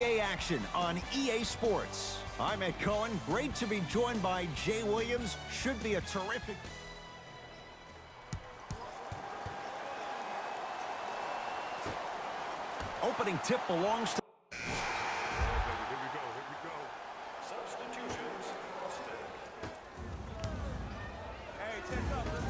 EA action on EA Sports. I'm Ed Cohen. Great to be joined by Jay Williams. Should be a terrific... Opening tip belongs to... Here we go. Substitutions. Hey, check up, let's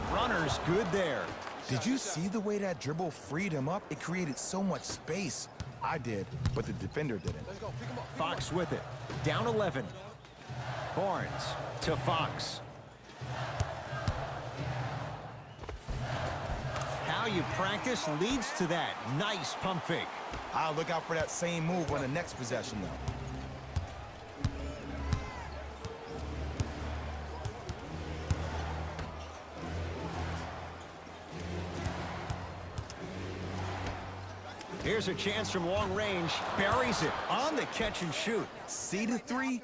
go. Runner's good there. Did you see the way that dribble freed him up? It created so much space. I did, but the defender didn't. Let's go, pick him up. Fox with it. Down 11. Barnes to Fox. How you practice leads to that. Nice pump fake. I'll look out for that same move on the next possession, though. Here's a chance from long range. Buries it on the catch and shoot. C to 3,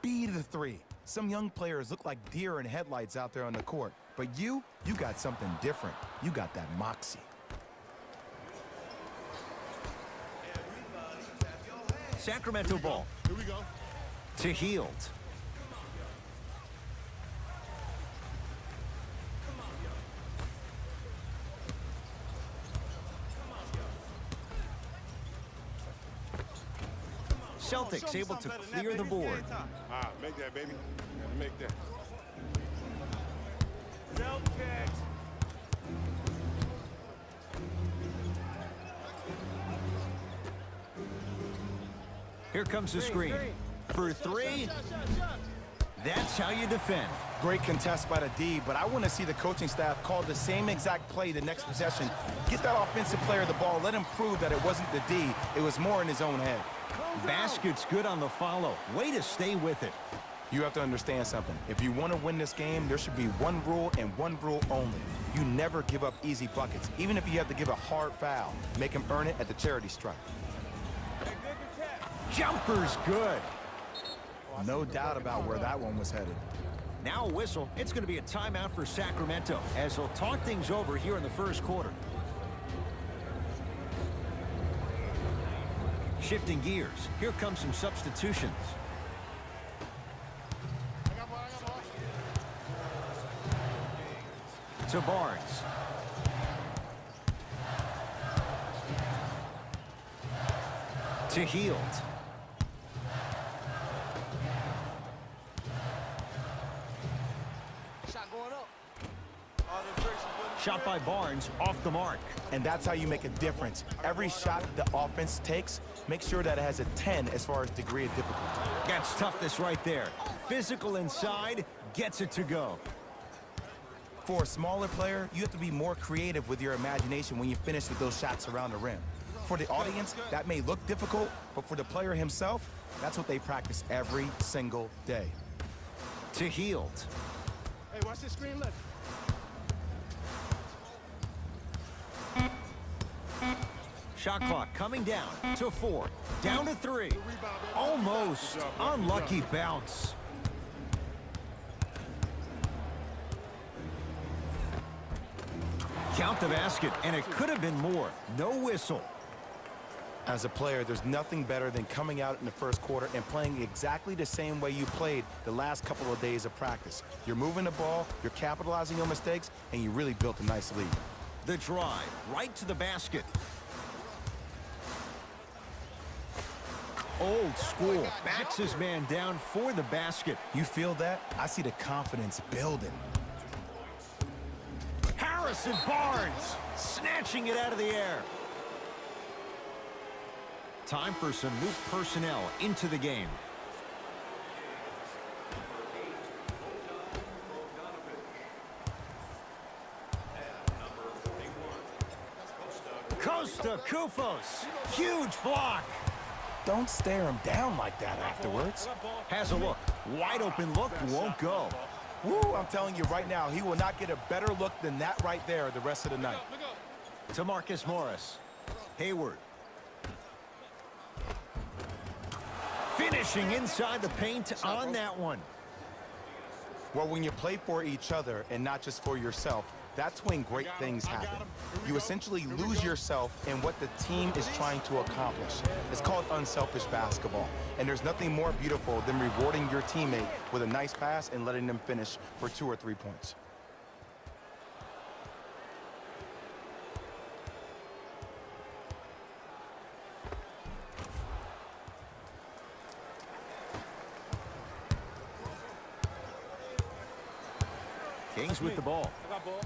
B to 3. Some young players look like deer in headlights out there on the court. But you got something different. You got that moxie. Sacramento ball. Here we go. To Hield. Celtics able to clear the board. Make that, baby. Gotta make that. Celtics. Here comes the screen. For three, that's how you defend. Great contest by the D, but I want to see the coaching staff call the same exact play the next possession. Get that offensive player the ball. Let him prove that it wasn't the D. It was more in his own head. Basket's good on the follow. Way to stay with it. You have to understand something. If you want to win this game, there should be one rule and one rule only. You never give up easy buckets, even if you have to give a hard foul. Make him earn it at the charity stripe. Jumper's good. No doubt about where that one was headed. Now a whistle. It's going to be a timeout for Sacramento as they'll talk things over here in the first quarter. Shifting gears. Here comes some substitutions. To Barnes. To Hield. Shot by Barnes, off the mark. And that's how you make a difference. Every shot the offense takes, make sure that it has a 10 as far as degree of difficulty. That's toughness right there. Physical inside, gets it to go. For a smaller player, you have to be more creative with your imagination when you finish with those shots around the rim. For the audience, that may look difficult, but for the player himself, that's what they practice every single day. To Hield. Hey, watch this screen left. Shot clock coming down to 4. Down to 3. Almost. Unlucky bounce. Count the basket, and it could have been more. No whistle. As a player, there's nothing better than coming out in the first quarter and playing exactly the same way you played the last couple of days of practice. You're moving the ball, you're capitalizing on mistakes, and you really built a nice lead. The drive, right to the basket. Old school, backs his man down for the basket. You feel that? I see the confidence building. Harrison Barnes, snatching it out of the air. Time for some new personnel into the game. Costa Koufos, huge block. Don't stare him down like that afterwards. Has a look. Wide open look, won't go. Woo, I'm telling you right now, he will not get a better look than that right there the rest of the night. To Marcus Morris. Hayward. Finishing inside the paint on that one. Well, when you play for each other and not just for yourself, That's when great things happen. You essentially lose yourself in what the team is trying to accomplish. It's called unselfish basketball. And there's nothing more beautiful than rewarding your teammate with a nice pass and letting them finish for 2 or 3 points. Kings with the ball. I got ball.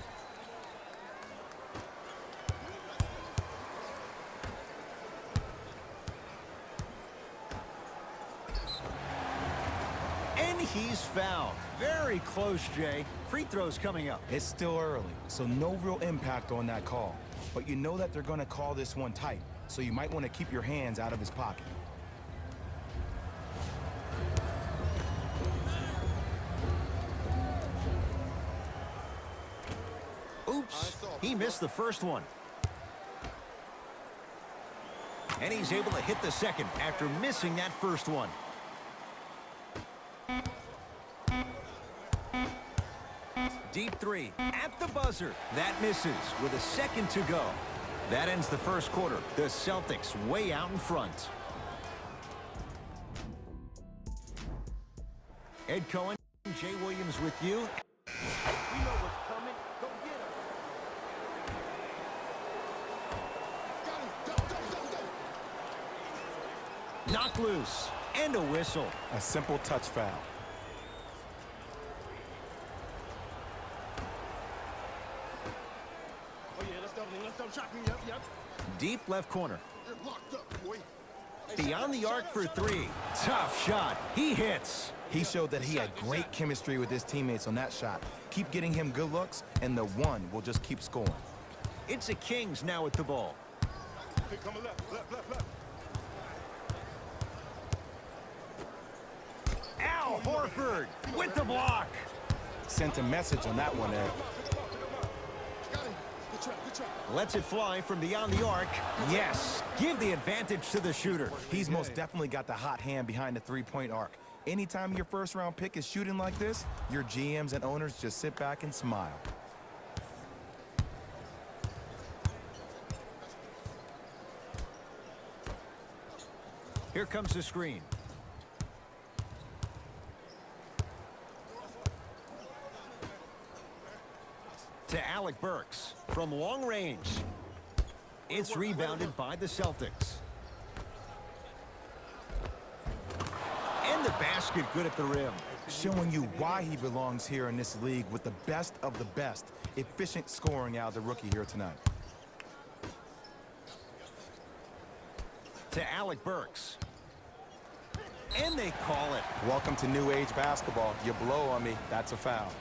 And he's fouled. Very close, Jay. Free throws coming up. It's still early, so no real impact on that call. But you know that they're going to call this one tight, so you might want to keep your hands out of his pocket. Oops, he missed the first one. And he's able to hit the second after missing that first one. Deep three at the buzzer. That misses with a second to go. That ends the first quarter. The Celtics way out in front. Ed Cohen, Jay Williams with you. You know what's coming. Go get him. Knock loose. And a whistle. A simple touch foul. Oh, yeah, let's double shot me. Yep. Deep left corner. You're locked up, boy. Beyond the arc for three. Tough shot. He hits. He showed that he had great chemistry with his teammates on that shot. Keep getting him good looks, and the one will just keep scoring. It's the Kings now with the ball. Hey, coming left. Al Horford with the block. Sent a message on that one, Ed. Got him. Good trap. Lets it fly from beyond the arc. Yes. Give the advantage to the shooter. He's most definitely got the hot hand behind the three-point arc. Anytime your first-round pick is shooting like this, your GMs and owners just sit back and smile. Here comes the screen. To Alec Burks from long range. It's rebounded by the Celtics. And the basket good at the rim. Showing you why he belongs here in this league with the best of the best. Efficient scoring out of the rookie here tonight. To Alec Burks. And they call it. Welcome to new age basketball. You blow on me, that's a foul.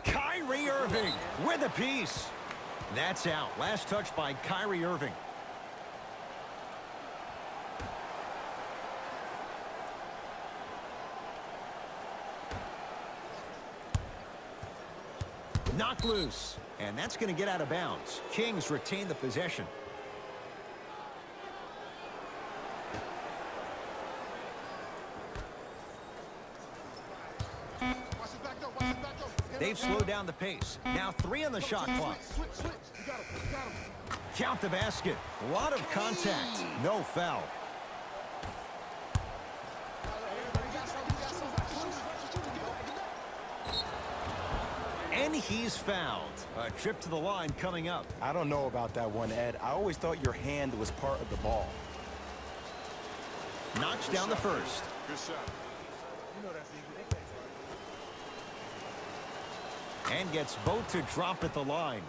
Kyrie Irving with a piece. That's out. Last touch by Kyrie Irving. Knocked loose. And that's going to get out of bounds. Kings retain the possession. They've slowed down the pace. Now 3 on the shot clock. Switch. You got him. Count the basket. A lot of contact. No foul. And he's fouled. A trip to the line coming up. I don't know about that one, Ed. I always thought your hand was part of the ball. Knocks down the first. Good shot. You know that's easy. And gets both to drop at the line.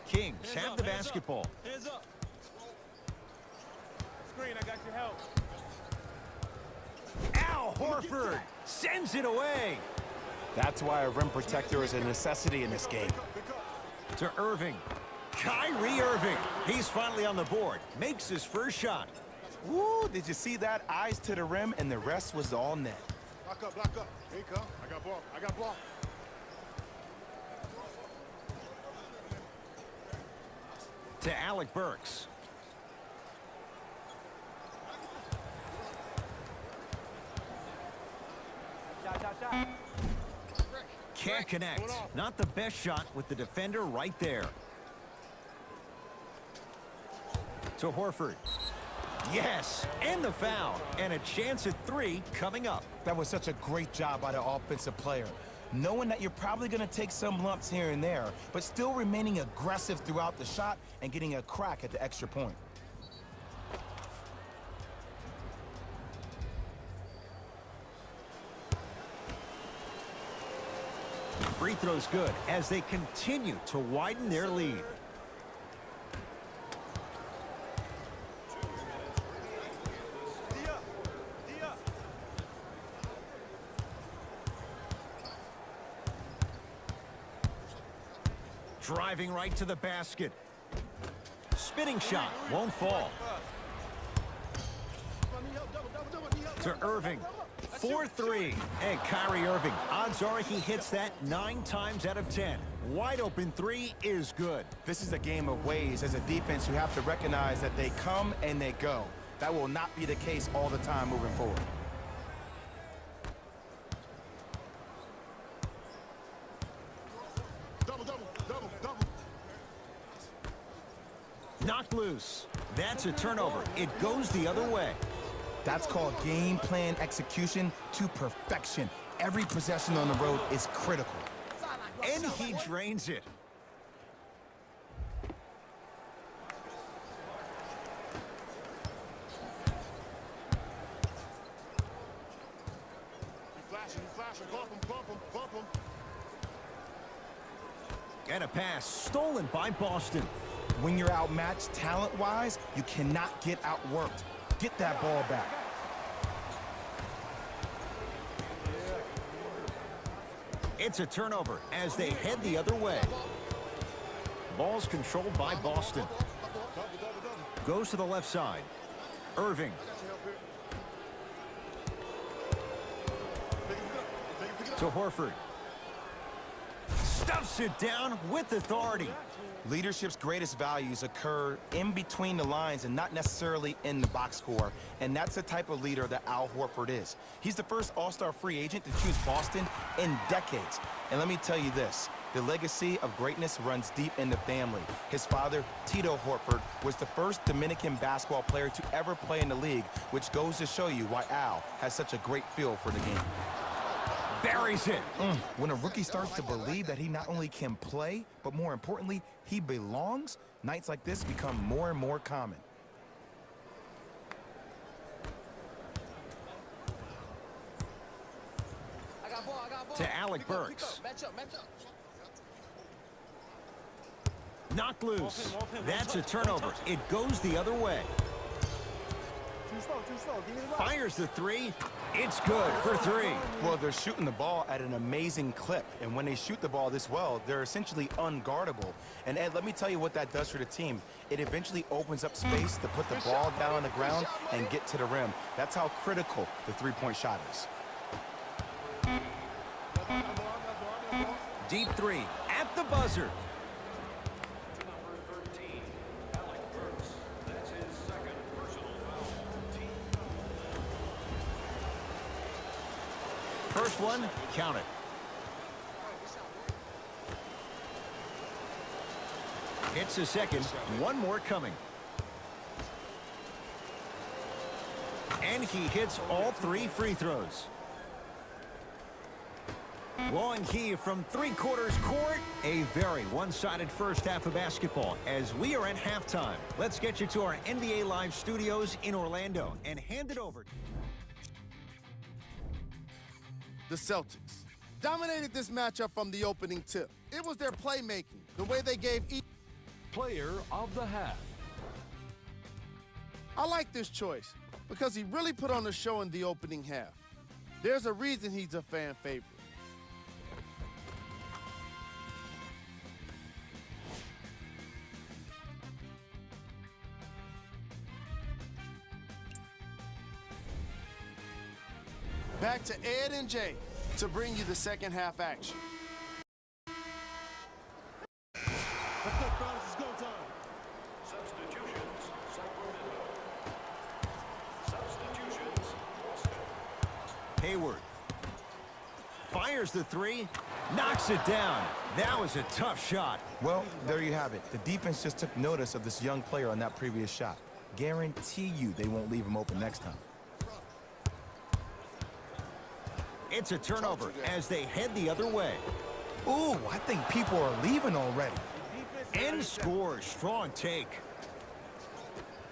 Kings have the basketball. Hands up. Screen, I got your help. Al Horford sends it away. That's why a rim protector is a necessity in this game. To Irving. Kyrie Irving. He's finally on the board. Makes his first shot. Woo, did you see that? Eyes to the rim, and the rest was all net. Block up. Here you come. I got ball. To Alec Burks. Can't connect. Not the best shot with the defender right there. To Horford. Yes, and the foul. And a chance at 3 coming up. That was such a great job by the offensive player. Knowing that you're probably going to take some lumps here and there, but still remaining aggressive throughout the shot and getting a crack at the extra point. Free throw's good as they continue to widen their lead. Driving right to the basket. Spinning shot won't fall. To Irving. 4-3. And Kyrie Irving, odds are he hits that 9 times out of 10. Wide open 3 is good. This is a game of ways. As a defense, you have to recognize that they come and they go. That will not be the case all the time moving forward. Knocked loose. That's a turnover. It goes the other way. That's called game plan execution to perfection. Every possession on the road is critical. And he drains it. Bump him. And a pass stolen by Boston. When you're outmatched talent-wise, you cannot get outworked. Get that ball back. It's a turnover as they head the other way. Ball's controlled by Boston. Goes to the left side. Irving. To Horford. Stuffs it down with authority. Leadership's greatest values occur in between the lines and not necessarily in the box score. And that's the type of leader that Al Horford is. He's the first All-Star free agent to choose Boston in decades. And let me tell you this, the legacy of greatness runs deep in the family. His father, Tito Horford, was the first Dominican basketball player to ever play in the league, which goes to show you why Al has such a great feel for the game. Buries it. When a rookie starts to believe that he not only can play, but more importantly, he belongs, nights like this become more and more common. To Alec Burks. Knocked loose. That's a turnover. It goes the other way. Too slow. Give me the ball. Fires the 3. It's good for 3. Well, they're shooting the ball at an amazing clip, and when they shoot the ball this well, they're essentially unguardable. And Ed, let me tell you what that does for the team. It eventually opens up space to put the ball down on the ground and get to the rim. That's how critical the three-point shot is. Deep 3 at the buzzer. First one, count it. It's a second, one more coming. And he hits all 3 free throws. Long Key from 3/4 court. A very one-sided first half of basketball as we are at halftime. Let's get you to our NBA Live studios in Orlando and hand it over. The Celtics dominated this matchup from the opening tip. It was their playmaking, the way they gave each Player of the half. I like this choice because he really put on a show in the opening half. There's a reason he's a fan favorite. Back to Ed and Jay to bring you the second half action. Let's go, fellas. It's go time. Hayward fires the 3. Knocks it down. That was a tough shot. Well, there you have it. The defense just took notice of this young player on that previous shot. Guarantee you they won't leave him open next time. It's a turnover as they head the other way. Ooh, I think people are leaving already. And scores. Strong take.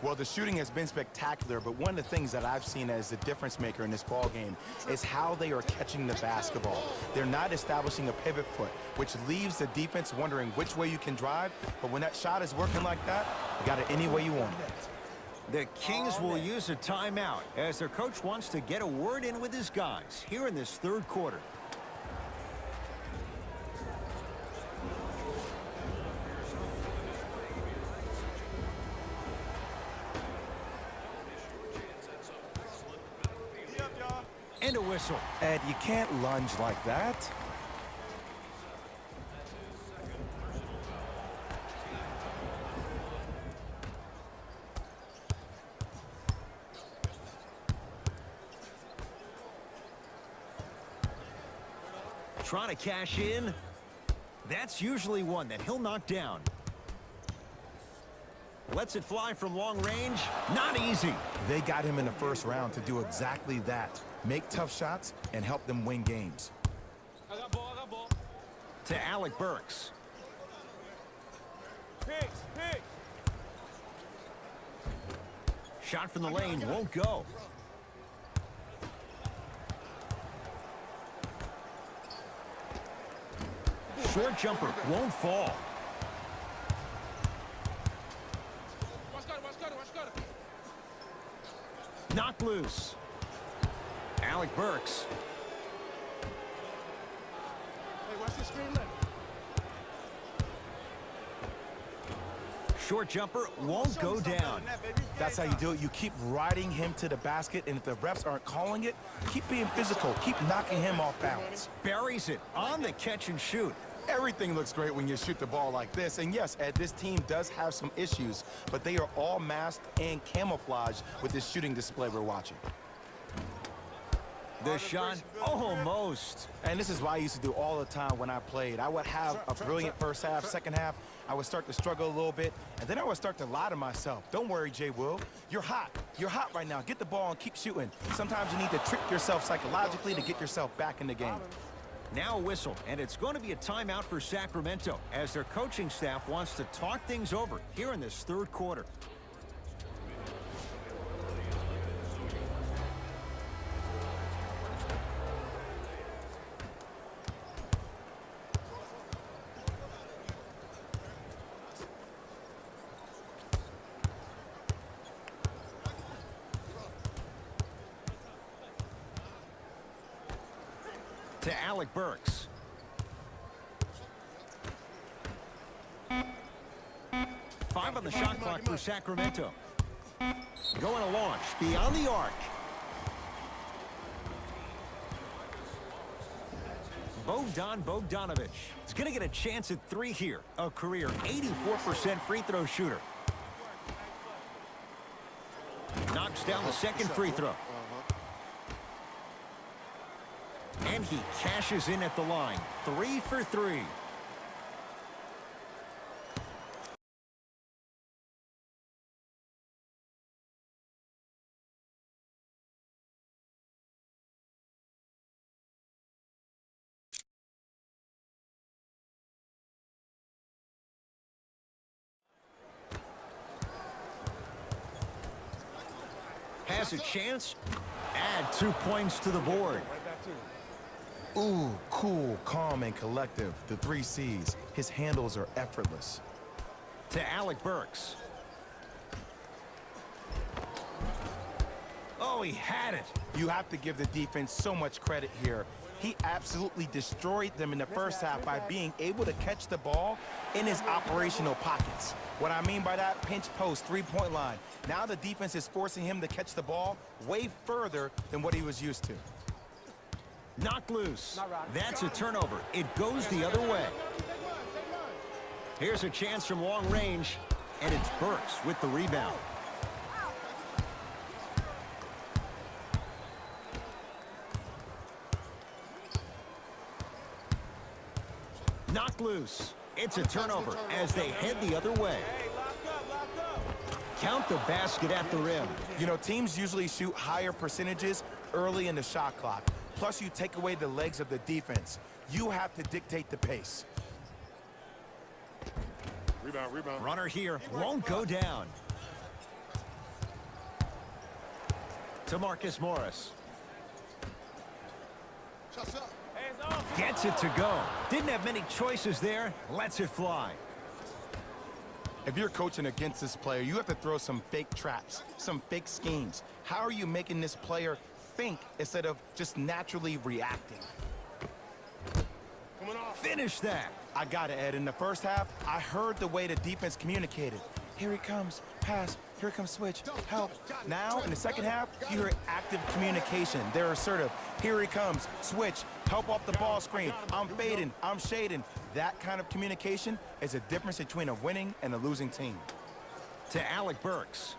Well, the shooting has been spectacular, but one of the things that I've seen as the difference maker in this ball game is how they are catching the basketball. They're not establishing a pivot foot, which leaves the defense wondering which way you can drive, but when that shot is working like that, you got it any way you want it. The Kings will use a timeout as their coach wants to get a word in with his guys here in this third quarter. And a whistle. Ed, you can't lunge like that. Trying to cash in. That's usually one that he'll knock down. Lets it fly from long range. Not easy. They got him in the first round to do exactly that. Make tough shots and help them win games. To Alec Burks. Shot from the lane won't go. Short jumper won't fall. Knocked loose. Alec Burks. Hey, watch the screen left. Short jumper won't go down. That's how you do it. You keep riding him to the basket, and if the refs aren't calling it, keep being physical. Keep knocking him off balance. Buries it on the catch and shoot. Everything looks great when you shoot the ball like this. And yes, Ed, this team does have some issues, but they are all masked and camouflaged with this shooting display we're watching. The shot, almost. And this is what I used to do all the time when I played. I would have a brilliant first half, second half. I would start to struggle a little bit, and then I would start to lie to myself. Don't worry, Jay Will. You're hot. You're hot right now. Get the ball and keep shooting. Sometimes you need to trick yourself psychologically to get yourself back in the game. Now a whistle, and it's going to be a timeout for Sacramento as their coaching staff wants to talk things over here in this third quarter. To Alec Burks. 5 on the shot clock for Sacramento. Going to launch beyond the arc. Bogdanovic is going to get a chance at 3 here. A career 84% free throw shooter. Knocks down the second free throw. And he cashes in at the line. 3 for 3. Has a chance. Add 2 points to the board. Ooh, cool, calm, and collective. The 3 C's. His handles are effortless. To Alec Burks. Oh, he had it. You have to give the defense so much credit here. He absolutely destroyed them in the first half by being able to catch the ball in his operational pockets. What I mean by that, pinch post, 3-point line. Now the defense is forcing him to catch the ball way further than what he was used to. Knocked loose. That's a turnover. It goes the other way. Here's a chance from long range, and it's Burks with the rebound. Knocked loose. It's a turnover as they head the other way. Count the basket at the rim. You know, teams usually shoot higher percentages early in the shot clock. Plus, you take away the legs of the defense. You have to dictate the pace. Rebound. Runner here won't go down. To Marcus Morris. Shots up. Gets it to go. Didn't have many choices there. Lets it fly. If you're coaching against this player, you have to throw some fake traps, some fake schemes. How are you making this player think instead of just naturally reacting? Finish that. I got it, Ed. In the first half, I heard the way the defense communicated. Here he comes, pass, here comes switch, help. Now, in the second half, you hear active communication. They're assertive. Here he comes, switch, help off the ball screen. I'm fading, I'm shading. That kind of communication is a difference between a winning and a losing team. To Alec Burks.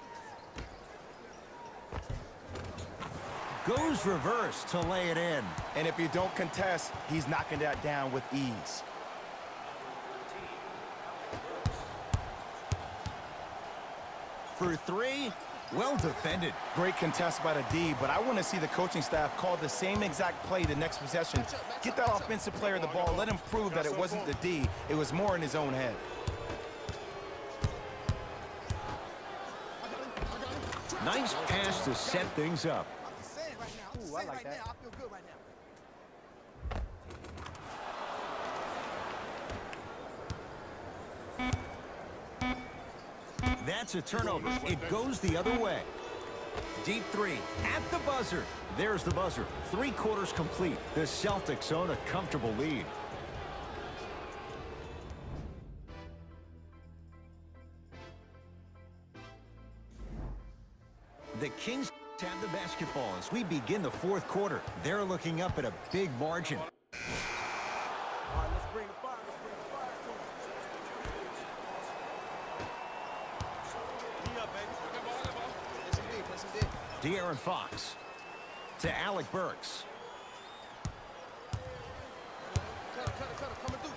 Goes reverse to lay it in. And if you don't contest, he's knocking that down with ease. For three, well defended. Great contest by the D, but I want to see the coaching staff call the same exact play the next possession. Get that offensive player the ball, let him prove that it wasn't the D, it was more in his own head. Nice pass to set things up. Ooh, I like that. I feel good right now. That's a turnover. It goes the other way. Deep three at the buzzer. There's the buzzer. 3 quarters complete. The Celtics own a comfortable lead. The Kings have the basketball as we begin the 4th quarter. They're looking up at a big margin. All right, let's bring the fire. Let's bring the fire to him. D up, baby. Play some D. De'Aaron Fox to Alec Burks. Cut it. Coming through.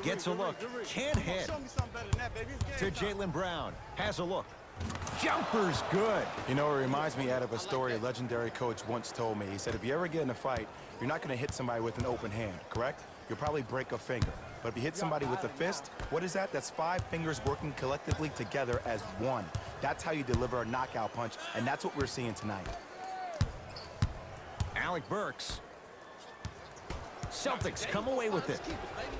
Gets a look. Can't hit. Show me something better than that, baby. It's To game time. Jaylen Brown. Has a look. Jumper's good. You know, it reminds me out of a story a legendary coach once told me. He said, if you ever get in a fight, you're not going to hit somebody with an open hand, correct? You'll probably break a finger. But if you hit somebody with a fist, what is that? That's 5 fingers working collectively together as one. That's how you deliver a knockout punch, and that's what we're seeing tonight. Alec Burks. Celtics come away with it. Keep it, baby.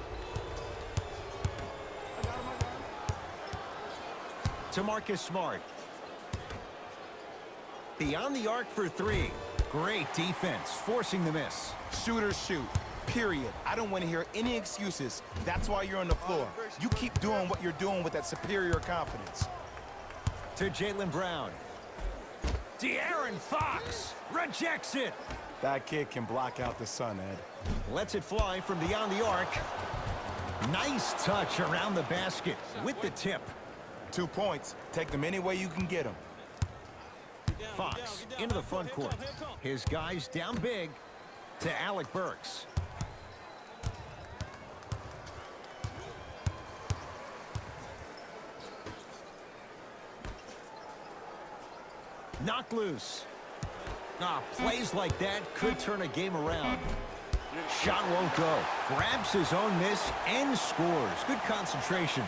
To Marcus Smart. Beyond the arc for 3. Great defense, forcing the miss. Shooters shoot, period. I don't want to hear any excuses. That's why you're on the floor. You keep doing what you're doing with that superior confidence. To Jaylen Brown. De'Aaron Fox rejects it. That kid can block out the sun, Ed. Lets it fly from beyond the arc. Nice touch around the basket with the tip. 2 points. Take them any way you can get them. Fox into the front court. His guys down big. To Alec Burks. Knocked loose. Plays like that could turn a game around. Shot won't go. Grabs his own miss and scores. Good concentration.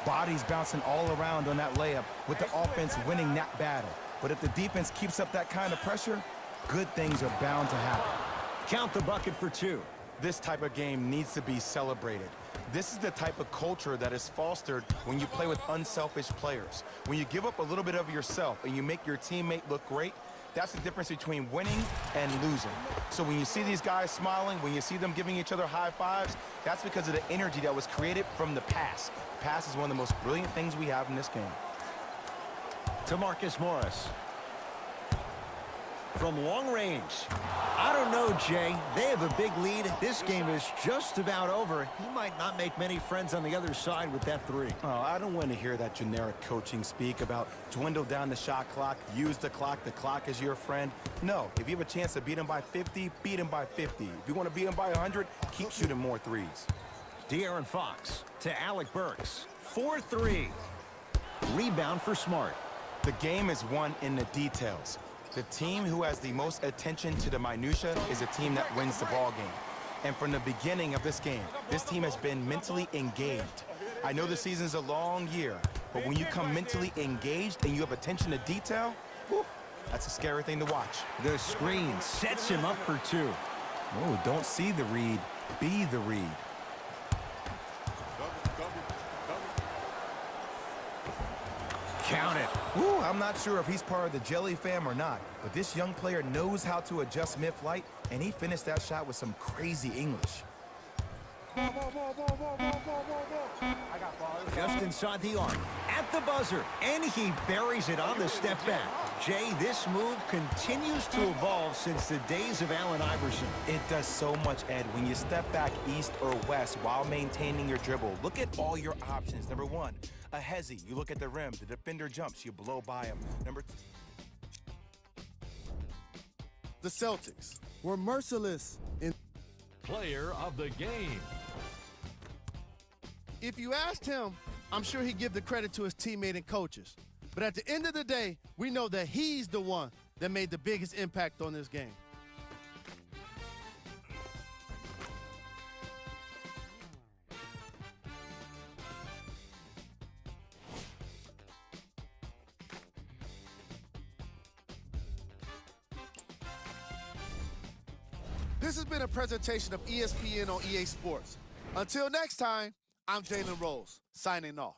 Bodies bouncing all around on that layup with the offense winning that battle. But if the defense keeps up that kind of pressure, good things are bound to happen. Count the bucket for 2. This type of game needs to be celebrated. This is the type of culture that is fostered when you play with unselfish players. When you give up a little bit of yourself and you make your teammate look great, that's the difference between winning and losing. So when you see these guys smiling, when you see them giving each other high fives, that's because of the energy that was created from the pass. Pass is one of the most brilliant things we have in this game. To Marcus Morris. from long range. I don't know, Jay. They have a big lead. This game is just about over. He might not make many friends on the other side with that three. Oh, I don't want to hear that generic coaching speak about dwindle down the shot clock, use the clock is your friend. No, if you have a chance to beat him by 50, beat him by 50. If you want to beat him by 100, keep shooting more threes. De'Aaron Fox to Alec Burks. 4-3. Rebound for Smart. The game is won in the details. The team who has the most attention to the minutia is a team that wins the ball game. And from the beginning of this game, this team has been mentally engaged. I know the season's a long year, but when you come mentally engaged and you have attention to detail, whew, that's a scary thing to watch. The screen sets him up for two. Oh, don't see the read, be the read. Count it. Ooh, I'm not sure if he's part of the Jelly fam or not, but this young player knows how to adjust mid-flight, and he finished that shot with some crazy English. Just inside the arc, at the buzzer, and he buries it on the step back. Jay, this move continues to evolve since the days of Allen Iverson. It does so much, Ed, when you step back east or west while maintaining your dribble. Look at all your options. Number one, a hezzy. You look at the rim. The defender jumps. You blow by him. Number two. The Celtics were merciless in. Player of the game. If you asked him, I'm sure he'd give the credit to his teammate and coaches. But at the end of the day, we know that he's the one that made the biggest impact on this game. This has been a presentation of ESPN on EA Sports. Until next time, I'm Jalen Rose, signing off.